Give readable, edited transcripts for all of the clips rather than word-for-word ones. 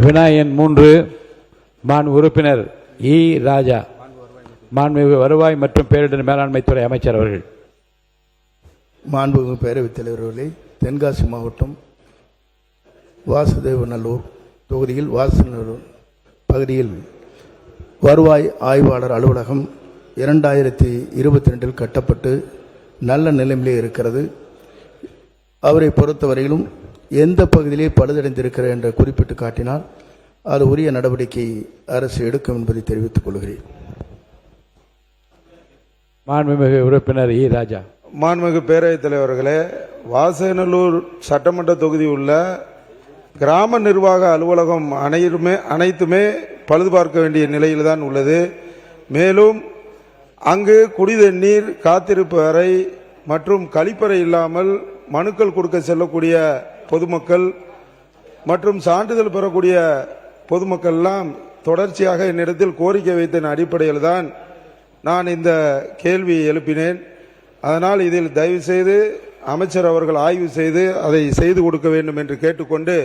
வினாயன் 3 மாண்பு உறுப்பினர் இ. ராஜா, மாண்புமிகு வருவாய் மற்றும் பேரிடர் மேலாண்மை துறை அமைச்சர் அவர்கள். மாண்புமிகு பேரவைத் தலைவர் அவர்களே, தென்காசி மாவட்டம் வாசுதேவநல்லூர் தொகுதியில் வாசுநல்லூர் பகுதியில் வருவாய் ஆய்வாளர் அலுவலகம் 2022 கட்டப்பட்டு நல்ல நிலைமையிலே இருக்கிறது. அவரை பொறுத்தவரையிலும் எந்த பகுதியிலே பழுதடைந்திருக்கிறது என்று குறிப்பிட்டு காட்டினால் அது உரிய நடவடிக்கை அரசு எடுக்கும் என்பதை தெரிவித்துக் கொள்கிறேன். மாண்புமிகு உறுப்பினர் இ. ராஜா. மாண்புமிகு பேரவைத் தலைவர்களே, வாசநல்லூர் சட்டமன்ற தொகுதி உள்ள கிராம நிர்வாக அலுவலகம் அனைத்துமே பழுது பார்க்க வேண்டிய நிலையில்தான் உள்ளது. மேலும் அங்கு குடிநீர் காத்திருப்பு அறை மற்றும் கழிப்பறை இல்லாமல் மனுக்கள் கொடுக்க செல்லக்கூடிய பொதுமக்கள் மற்றும் சான்றிதழ் பெறக்கூடிய பொதுமக்கள் எல்லாம் தொடர்ச்சியாக என்னிடத்தில் கோரிக்கை வைத்த அடிப்படையில் தான் நான் இந்த கேள்வியை எழுப்பினேன். அதனால் இதில் தயவு செய்து அமைச்சர் அவர்கள் ஆய்வு செய்து அதை செய்து கொடுக்க வேண்டும் என்று கேட்டுக்கொண்டு,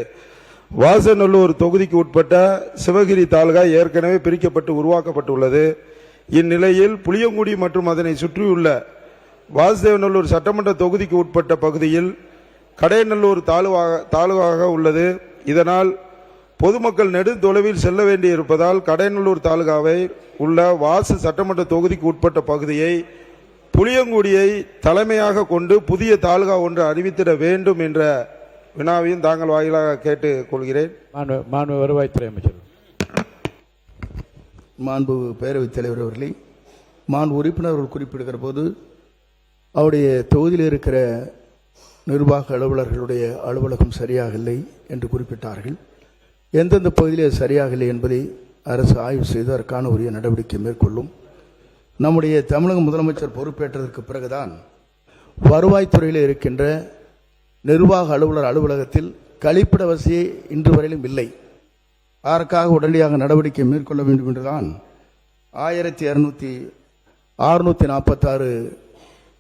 வாசநல்லூர் தொகுதிக்கு உட்பட்ட சிவகிரி தாலுகா ஏற்கனவே பிரிக்கப்பட்டு உருவாக்கப்பட்டுள்ளது. இந்நிலையில் புளியங்குடி மற்றும் அதனை சுற்றியுள்ள வாசுதேவநல்லூர் சட்டமன்ற தொகுதிக்கு உட்பட்ட பகுதியில் கடையநல்லூர் தாலுகாக உள்ளது. இதனால் பொதுமக்கள் நெடுந்தொலைவில் செல்ல வேண்டியிருப்பதால் கடையநல்லூர் தாலுகாவை உள்ள வாசு சட்டமன்ற தொகுதிக்கு உட்பட்ட பகுதியை புளியங்குடியை தலைமையாக கொண்டு புதிய தாலுகா ஒன்று அறிவித்திட வேண்டும் என்ற வினாவையும் தாங்கள் வாயிலாக கேட்டுக் கொள்கிறேன். மாண்பு வருவாய்த்துறை அமைச்சர். மாண்பு பேரவைத் தலைவர் அவர்களே, மாண்பு உறுப்பினர்கள் குறிப்பிடுகிற போது அவருடைய தொகுதியில் இருக்கிற நிர்வாக அலுவலர்களுடைய அலுவலகம் சரியாக இல்லை என்று குறிப்பிட்டார்கள். எந்தெந்த பகுதியில் சரியாக இல்லை என்பதை அரசு ஆய்வு செய்து அதற்கான உரிய நடவடிக்கை மேற்கொள்ளும். நம்முடைய தமிழக முதலமைச்சர் பொறுப்பேற்றதற்கு பிறகுதான் வருவாய்த்துறையில் இருக்கின்ற நிர்வாக அலுவலர் அலுவலகத்தில் கழிப்பிட வசதி இன்று வரையிலும் இல்லை. அதற்காக உடனடியாக நடவடிக்கை மேற்கொள்ள வேண்டும் என்றுதான் 1646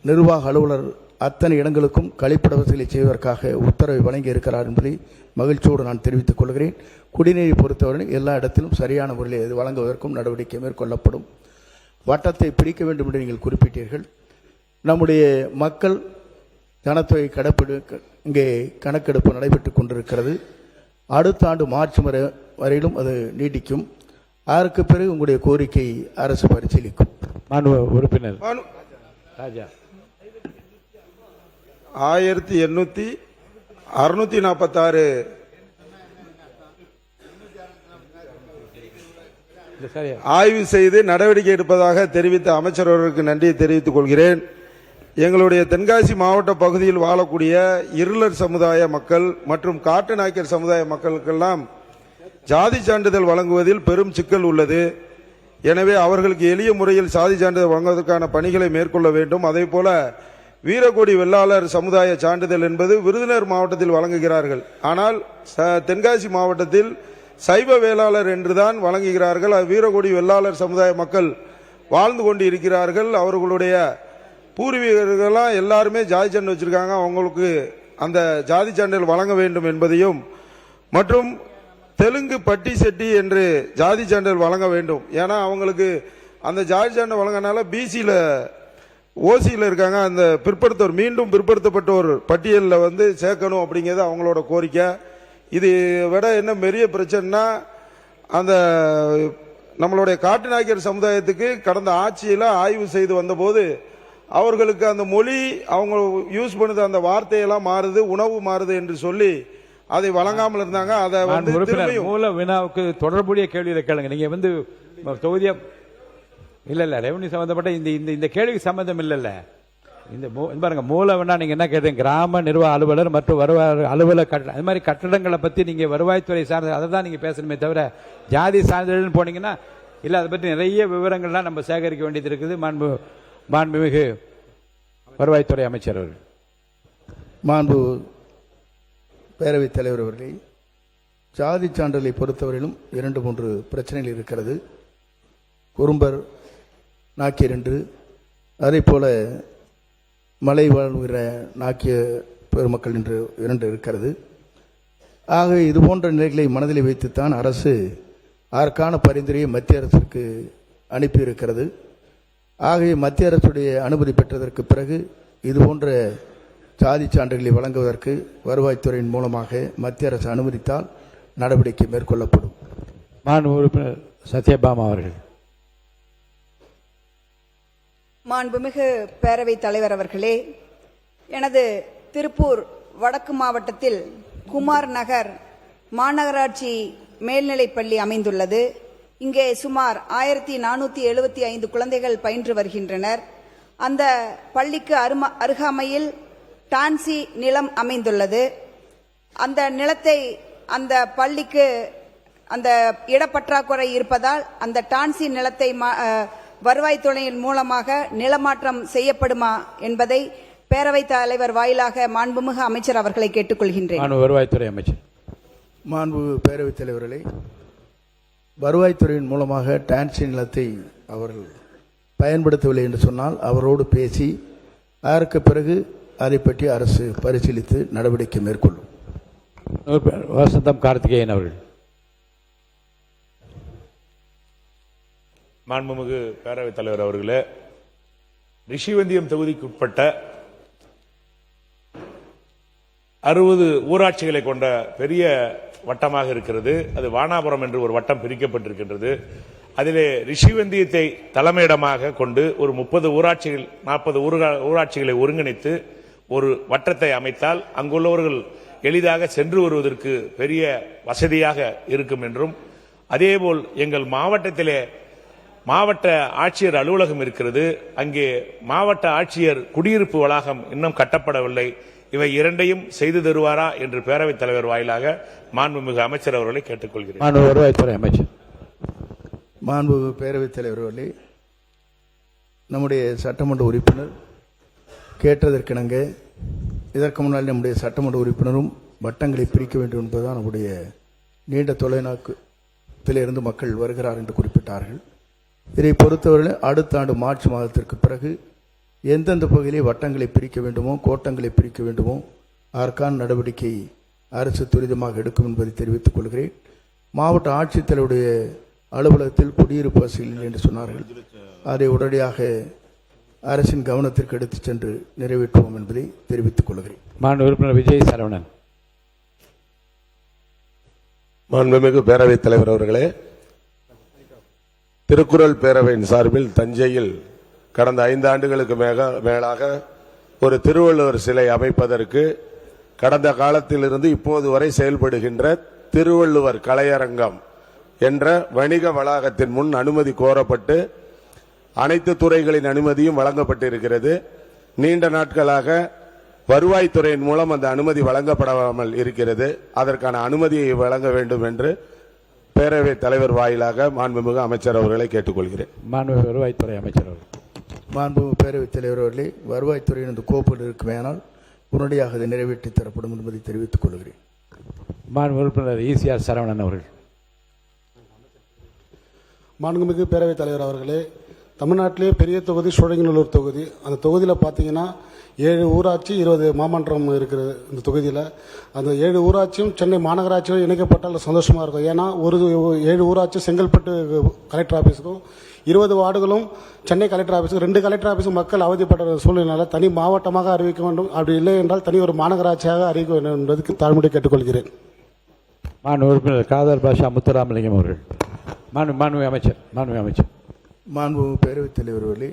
நிர்வாக அலுவலர் அத்தனை இடங்களுக்கும் கழிப்பிட வசதிகளை செய்வதற்காக உத்தரவை வழங்கி இருக்கிறார் என்பதை மகிழ்ச்சியோடு நான் தெரிவித்துக் கொள்கிறேன். குடிநீரை பொறுத்தவரை எல்லா இடத்திலும் சரியான முறையில் இது வழங்குவதற்கும் நடவடிக்கை மேற்கொள்ளப்படும். வட்டத்தை பிரிக்க வேண்டும் என்று நீங்கள் குறிப்பிட்டீர்கள். நம்முடைய மக்கள் ஜனத்தொகை இங்கே கணக்கெடுப்பு நடைபெற்றுக் கொண்டிருக்கிறது. அடுத்த ஆண்டு மார்ச் வரையிலும் அது நீடிக்கும். அதற்கு பிறகு உங்களுடைய கோரிக்கை அரசு பரிசீலிக்கும். மாண்பு உறுப்பினர் ராஜா. 1646 ஆய்வு செய்து நடவடிக்கை எடுப்பதாக தெரிவித்த அமைச்சர் அவர்களுக்கு நன்றியை தெரிவித்துக் கொள்கிறேன். எங்களுடைய தென்காசி மாவட்ட பகுதியில் வாழக்கூடிய இருளர் சமுதாய மக்கள் மற்றும் காட்டு நாய்க்கர் சமுதாய மக்களுக்கெல்லாம் ஜாதி சான்றிதழ் வழங்குவதில் பெரும் சிக்கல் உள்ளது. எனவே அவர்களுக்கு எளிய முறையில் சாதி சான்றிதழ் வழங்குவதற்கான பணிகளை மேற்கொள்ள வேண்டும். அதே போல வீரகோடி வெள்ளாளர் சமுதாய சான்றிதழ் என்பது விருதுநகர் மாவட்டத்தில் வழங்குகிறார்கள். ஆனால் தென்காசி மாவட்டத்தில் சைவ வேளாளர் என்றுதான் வழங்குகிறார்கள். வீரகோடி வெள்ளாளர் சமுதாய மக்கள் வாழ்ந்து கொண்டு இருக்கிறார்கள். அவர்களுடைய பூர்வீகர்கள்லாம் எல்லாருமே ஜாதி சான்று வச்சிருக்காங்க. அவங்களுக்கு அந்த ஜாதி சான்றிதழ் வழங்க வேண்டும் என்பதையும், மற்றும் தெலுங்கு பட்டி செட்டி என்று ஜாதி சான்றிதழ் வழங்க வேண்டும். ஏன்னா அவங்களுக்கு அந்த ஜாதி சான்றிதழ் வழங்கினால பிசியில் ஓசியில் இருக்காங்க, அந்த பிற்படுத்தோர் மீண்டும் பிற்படுத்தப்பட்டோர் பட்டியலில் சேர்க்கணும் அப்படிங்கிறது அவங்களோட கோரிக்கை. இது விட என்ன பெரிய பிரச்சனைனா, அந்த நம்மளுடைய காட்டு நாய்க்கர் சமுதாயத்துக்கு கடந்த ஆட்சியில் ஆய்வு செய்து வந்தபோது அவர்களுக்கு அந்த மொழி அவங்க யூஸ் பண்ணுது அந்த வார்த்தையெல்லாம் மாறுது, உணவு மாறுது என்று சொல்லி அதை வழங்காமல் இருந்தாங்க. அதை மூல வினாவுக்கு தொடர்புடைய கேள்வியில கேளுங்க. நீங்க தொகுதியா இல்ல ரெவன்யூ சம்பந்தப்பட்ட இந்த கேள்விக்கு சம்பந்தம் இல்ல. இந்த பாருங்க, மூல வினா நீங்க என்ன கேட்டீங்க? கிராம நிர்வாக அலுவலர் மற்றும் வருவாய் அலுவலர் அது மாதிரி கட்டடங்களை பத்தி நீங்க வருவாய்த்துறை சார்ந்த அதை தான் நீங்க பேசணுமே தவிர ஜாதி சான்றிதழ் போனீங்கன்னா இல்ல. அதை பற்றி நிறைய விவரங்கள்லாம் நம்ம சேகரிக்க வேண்டியது இருக்குது. மாண்புமிகு வருவாய்த்துறை அமைச்சர் அவர்கள். மாண்பு பேரவைத் தலைவர் அவர்களே, ஜாதி சான்றிதழை பொறுத்தவரையிலும் 2-3 பிரச்சனைகள் இருக்கிறது. குறும்பர் நாக்கியர் என்று, அதே போல மலை வாழ்கிற நாக்கிய பெருமக்கள் என்று 2 இருக்கிறது. ஆகவே இதுபோன்ற நிலைகளை மனதில் வைத்துத்தான் அரசு அதற்கான பரிந்துரையை மத்திய அரசிற்கு அனுப்பியிருக்கிறது. ஆகவே மத்திய அரசுடைய அனுமதி பெற்றதற்கு பிறகு இதுபோன்ற சாதி சான்றுகளை வழங்குவதற்கு வருவாய்த்துறையின் மூலமாக மத்திய அரசு அனுமதித்தால் நடவடிக்கை மேற்கொள்ளப்படும். மாண்பு உறுப்பினர் சத்யபாமா அவர்கள். மாண்புமிகு பேரவைத் தலைவர் அவர்களே, எனது திருப்பூர் வடக்கு மாவட்டத்தில் குமார் நகர் மாநகராட்சி மேல்நிலைப்பள்ளி அமைந்துள்ளது. இங்கே சுமார் 1475 குழந்தைகள் பயின்று வருகின்றனர். அந்த பள்ளிக்கு அருகாமையில் டான்சி நிலம் அமைந்துள்ளது. அந்த நிலத்தை அந்த பள்ளிக்கு அந்த இடப்பற்றாக்குறை இருப்பதால் அந்த டான்சி நிலத்தை வருவாய்த்துறையின் மூலமாக நிலமாற்றம் செய்யப்படுமா என்பதை பேரவைத் தலைவர் வாயிலாக மாண்புமிகு அமைச்சர் அவர்களை கேட்டுக்கொள்கின்றேன். வருவாய்த்துறை அமைச்சர். மாண்பு பேரவைத் தலைவர்களே, வருவாய்த்துறையின் மூலமாக டான்சி நிலத்தை அவர்கள் பயன்படுத்தவில்லை என்று சொன்னால் அவரோடு பேசி அதற்கு பிறகு அதை பற்றி அரசு பரிசீலித்து நடவடிக்கை மேற்கொள்ளும். வசந்தம் கார்த்திகேயன் அவர்கள். மாண்புமிகு பேரவைத் தலைவர் அவர்களே, ரிஷிவந்தியம் தொகுதிக்குட்பட்ட 60 ஊராட்சிகளை கொண்ட பெரிய வட்டமாக இருக்கிறது. அது வானாபுரம் என்று ஒரு வட்டம் பிரிக்கப்பட்டிருக்கின்றது. அதிலே ரிஷிவந்தியத்தை தலைமையிடமாக கொண்டு ஒரு 30 ஊராட்சிகள் 40 ஊராட்சிகளை ஒருங்கிணைத்து ஒரு வட்டத்தை அமைத்தால் அங்குள்ளவர்கள் எளிதாக சென்று வருவதற்கு பெரிய வசதியாக இருக்கும் என்றும், அதேபோல் எங்கள் மாவட்டத்திலே மாவட்ட ஆட்சியர் அலுவலகம் இருக்கிறது. அங்கே மாவட்ட ஆட்சியர் குடியிருப்பு வளாகம் இன்னும் கட்டப்படவில்லை. இவை இரண்டையும் செய்து தருவாரா என்று பேரவைத் தலைவர் வாயிலாக மாண்புமிகு அமைச்சர் அவர்களை கேட்டுக்கொள்கிறேன். வருவாய்த்துறை அமைச்சர். மாண்பு பேரவைத் தலைவர்களே, நம்முடைய சட்டமன்ற உறுப்பினர் கேட்டதற்கிணங்க இதற்கு முன்னால் நம்முடைய சட்டமன்ற உறுப்பினரும் வட்டங்களை பிரிக்க வேண்டும் என்பதுதான் நம்முடைய நீண்ட தொலைநோக்கிலிருந்து மக்கள் வருகிறார் என்று குறிப்பிட்டார்கள். இதை பொறுத்தவரை அடுத்த ஆண்டு மார்ச் மாதத்திற்கு பிறகு எந்தெந்த பகுதியிலே வட்டங்களை பிரிக்க வேண்டுமோ கோட்டங்களை பிரிக்க வேண்டுமோ அதற்கான நடவடிக்கை அரசு துரிதமாக எடுக்கும் என்பதை தெரிவித்துக் கொள்கிறேன். மாவட்ட ஆட்சித்தலைவருடைய அலுவலகத்தில் குடியிருப்பு வசதி இல்லை என்று சொன்னார்கள். அதை உடனடியாக அரசின் கவனத்திற்கு எடுத்துச் சென்று நிறைவேற்றுவோம் என்பதை தெரிவித்துக் கொள்கிறேன். மாண்பு உறுப்பினர் விஜய் சரவணன். மாண்புமிகு பேரவைத் தலைவர் அவர்களே, திருக்குறள் பேரவையின் சார்பில் தஞ்சையில் கடந்த 5 ஆண்டுகளுக்கு மேலாக ஒரு திருவள்ளுவர் சிலை அமைப்பதற்கு கடந்த காலத்திலிருந்து இப்போது வரை செயல்படுகின்ற திருவள்ளுவர் கலையரங்கம் என்ற வணிக வளாகத்தின் முன் அனுமதி கோரப்பட்டு அனைத்து துறைகளின் அனுமதியும் வழங்கப்பட்டிருக்கிறது. நீண்ட நாட்களாக வருவாய்த்துறையின் மூலம் அந்த அனுமதி வழங்கப்படாமல் இருக்கிறது. அதற்கான அனுமதியை வழங்க வேண்டும் என்று பேரவைத் தலைவர் வாயிலாக மாண்புமிகு அமைச்சர் அவர்களை கேட்டுக்கொள்கிறேன். மாண்புமிகு வருவாய்த்துறை அமைச்சர் அவர்கள். மாண்புமிகு பேரவைத் தலைவர் அவர்களே, வருவாய்த்துறையின் இந்த கோப்புகள் இருக்குமேனால் உடனடியாக அதை நிறைவேற்றி தரப்படும் என்பதை தெரிவித்துக் கொள்கிறேன். மாண்பு உறுப்பினர் ஈசிஆர் சரவணன் அவர்கள். மாண்புமிகு பேரவைத் தலைவர் அவர்களே, தமிழ்நாட்டிலே பெரிய தொகுதி சோழங்கநல்லூர் தொகுதி. அந்த தொகுதியில் பார்த்தீங்கன்னா 7 ஊராட்சி 20 மாமன்றம் இருக்கிறது. இந்த தொகுதியில் அந்த 7 ஊராட்சியும் சென்னை மாநகராட்சியும் இணைக்கப்பட்டால் சந்தோஷமாக இருக்கும். ஏன்னா ஒரு 7 ஊராட்சி செங்கல்பட்டு கலெக்டர் ஆஃபீஸுக்கும் 20 வார்டுகளும் சென்னை கலெக்டர் ஆஃபீஸுக்கும் 2 கலெக்டர் ஆஃபீஸும் மக்கள் அவதிப்பட்ட சூழ்நிலையால் தனி மாவட்டமாக அறிவிக்க வேண்டும். அப்படி இல்லை என்றால் தனி ஒரு மாநகராட்சியாக அறிவிக்க வேண்டும் என்பதற்கு தாழ்மையை கேட்டுக்கொள்கிறேன். மாண்பு உறுப்பினர் காதர் பாஷா முத்துராமலிங்கம் அவர்கள். மாண்பு அமைச்சர். மாண்பு பேரவைத் தலைவர் அவர்களே,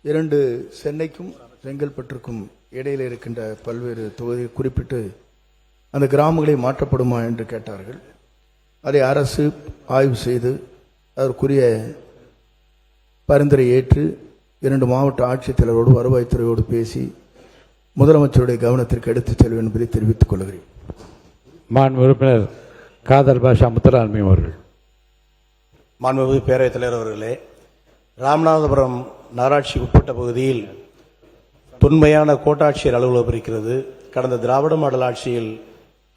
2 சென்னைக்கும் செங்கல்பட்டிற்கும் இடையில் இருக்கின்ற பல்வேறு தொகுதியை குறிப்பிட்டு அந்த கிராமங்களை மாற்றப்படுமா என்று கேட்டார்கள். அதை அரசு ஆய்வு செய்து அதற்குரிய பரிந்துரை ஏற்று 2 மாவட்ட ஆட்சித்தலைவரோடு வருவாய்த்துறையோடு பேசி முதலமைச்சருடைய கவனத்திற்கு எடுத்துச் செல்வேன் என்பதை தெரிவித்துக் கொள்கிறேன். மாண்பு உறுப்பினர் காதர் பாஷா முத்துராமலிங்கம் அவர்கள். மாண்புமிகு பேரவைத் தலைவர் அவர்களே, ராமநாதபுரம் நகராட்சிக்கு உட்பட்ட பகுதியில் தொன்மையான கோட்டாட்சியர் அலுவலகம் இருக்கிறது. கடந்த திராவிட மாடல் ஆட்சியில்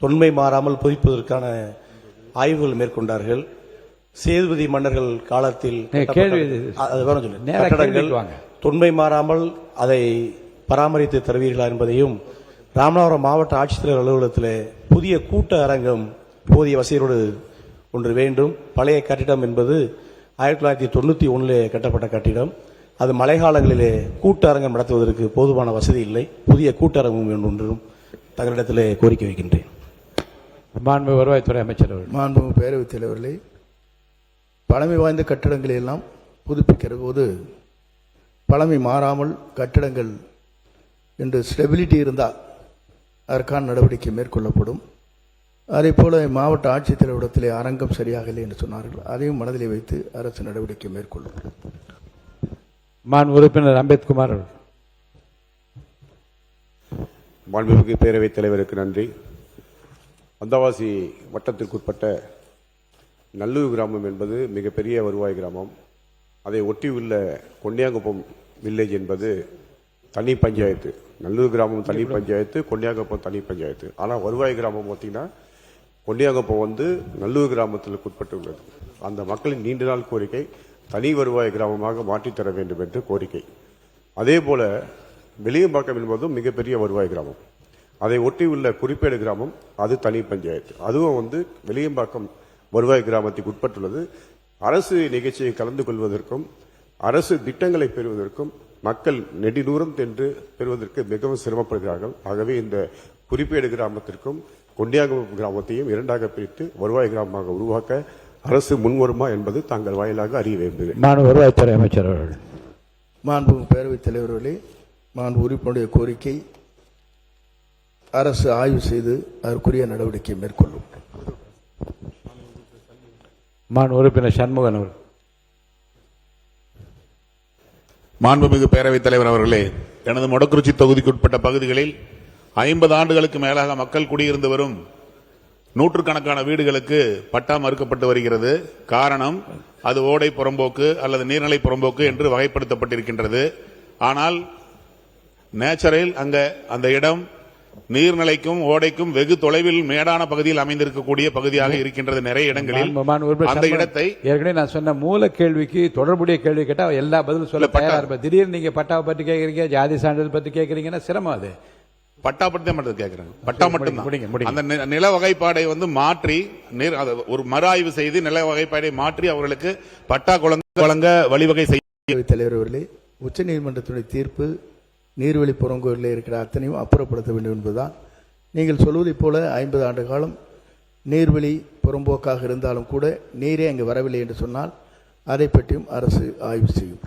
தொன்மை மாறாமல் புதுப்பிப்பதற்கான ஆய்வுகள் மேற்கொண்டார்கள். சேதுபதி மன்னர்கள் காலத்தில் கட்டடங்கள் தொன்மை மாறாமல் அதை பராமரித்து தருவீர்களா என்பதையும் ராமநாதபுரம் மாவட்ட ஆட்சித்தலைவர் அலுவலகத்தில் புதிய கூட்ட அரங்கம் போதிய வசதியோடு ஒன்று வேண்டும். பழைய கட்டிடம் என்பது 1991 கட்டப்பட்ட கட்டிடம். அது மழைக்காலங்களிலே கூட்ட அரங்கம் நடத்துவதற்கு போதுமான வசதி இல்லை. புதிய கூட்ட அரங்கம் வேண்டும் என்றும் தங்களிடத்திலே கோரிக்கை வைக்கின்றேன். மாண்பு வருவாய்த்துறை அமைச்சர் அவர்கள். மாண்பு பேரவைத் தலைவர்களே, பழமை வாய்ந்த கட்டடங்களை எல்லாம் புதுப்பிக்கிற போது பழமை மாறாமல் கட்டடங்கள் என்று ஸ்டெபிலிட்டி இருந்தால் அதற்கான நடவடிக்கை மேற்கொள்ளப்படும். அதே போல மாவட்ட ஆட்சித்தலைவரிடத்திலே அரங்கம் சரியாக இல்லை என்று சொன்னார்கள். அதையும் மனதிலே வைத்து அரசு நடவடிக்கை மேற்கொள்ளும். மாண்பு உறுப்பினர் அம்பேத்குமார் அவர்கள். மாண்புமிகு பேரவைத் தலைவருக்கு நன்றி. வந்தவாசி வட்டத்திற்குட்பட்ட நல்லூர் கிராமம் என்பது மிகப்பெரிய வருவாய் கிராமம். அதை ஒட்டியுள்ள கொண்டியாங்குப்பம் வில்லேஜ் என்பது தனி பஞ்சாயத்து. நல்லூர் கிராமம் தனி பஞ்சாயத்து, கொண்டியாங்குப்பம் தனி பஞ்சாயத்து. ஆனால் வருவாய் கிராமம் பார்த்தீங்கன்னா கொண்டியாங்குப்பம் வந்து நல்லூர் கிராமத்திற்கு உட்பட்டு உள்ளது. அந்த மக்களின் நீண்ட நாள் கோரிக்கை தனி வருவாய் கிராமமாக மாற்றித்தர வேண்டும் என்று கோரிக்கை. அதே போல வெளியம்பாக்கம் என்பதும் மிகப்பெரிய வருவாய் கிராமம். அதை ஒட்டியுள்ள குறிப்பேடு கிராமம் அது தனி பஞ்சாயத்து. அதுவும் வந்து வெளியம்பாக்கம் வருவாய் கிராமத்துக்கு உட்பட்டுள்ளது. அரசு நிகழ்ச்சியை கலந்து கொள்வதற்கும் அரசு திட்டங்களை பெறுவதற்கும் மக்கள் நெடுதூரம் சென்று பெறுவதற்கு மிகவும் சிரமப்படுகிறார்கள். ஆகவே இந்த குறிப்பேடு கிராமத்திற்கும் கொண்டியாங்குப்பம் கிராமத்தையும் இரண்டாக பிரித்து வருவாய் கிராமமாக உருவாக்க அரசு முன்வருமா என்பது தாங்கள் வாயிலாக அறிய விரும்புகிறேன். மாண்பு வருவாய்த்துறை அமைச்சர் அவர்கள். மாண்பு பேரவைத் தலைவர்களே, மாண்பு உறுப்பினருடைய கோரிக்கை அரசு ஆய்வு செய்து அதற்குரிய நடவடிக்கை மேற்கொள்ளும். மாண்பு உறுப்பினர் சண்முகன் அவர்கள். மாண்புமிகு பேரவைத் தலைவர் அவர்களே, எனது மொடக்குறிச்சி தொகுதிக்குட்பட்ட பகுதிகளில் 50 ஆண்டுகளுக்கு மேலாக மக்கள் குடியிருந்து வரும் நூற்றுக்கணக்கான வீடுகளுக்கு பட்டா மறுக்கப்பட்டு வருகிறது. காரணம், அது ஓடை புறம்போக்கு அல்லது நீர்நிலை புறம்போக்கு என்று வகைப்படுத்தப்பட்டிருக்கின்றது. ஆனால் நேச்சரில் அந்த இடம் நீர்நிலைக்கும் ஓடைக்கும் வெகு தொலைவில் மேடான பகுதியில் அமைந்திருக்கக்கூடிய பகுதியாக இருக்கின்றது. நிறைய இடங்களில் அந்த இடத்தை ஏற்கனவே நான் சொன்ன மூல கேள்விக்கு தொடர்புடைய கேள்வி கேட்டா எல்லா பதிலும் சொல்ல தயாரா இருப்பேன். திடீர்னு நீங்க பட்டாவை பற்றி கேட்கறீங்க, ஜாதி சான்றிதழ் பற்றி கேட்கறீங்கன்னா சிரமம். அது பட்டா பற்றி மட்டும் கேட்கிறாங்க. பட்டா மட்டும் அந்த நில வகைப்பாடை வந்து மாற்றி ஒரு மறு ஆய்வு செய்து நில வகைப்பாடை மாற்றி அவர்களுக்கு பட்டா வழங்க வழிவகை செய்ய. தலைவர் அவர்களே, உச்ச நீதிமன்றத்துடைய தீர்ப்பு நீர்வழி புறங்கோயிலில் இருக்கிற அத்தனையும் அப்புறப்படுத்த வேண்டும் என்பதுதான். நீங்கள் சொல்வதைப் போல 50 ஆண்டு காலம் நீர்வழி புறம்போக்காக இருந்தாலும் கூட நீரே அங்கு வரவில்லை என்று சொன்னால் அதை பற்றியும் அரசு ஆய்வு செய்யும்.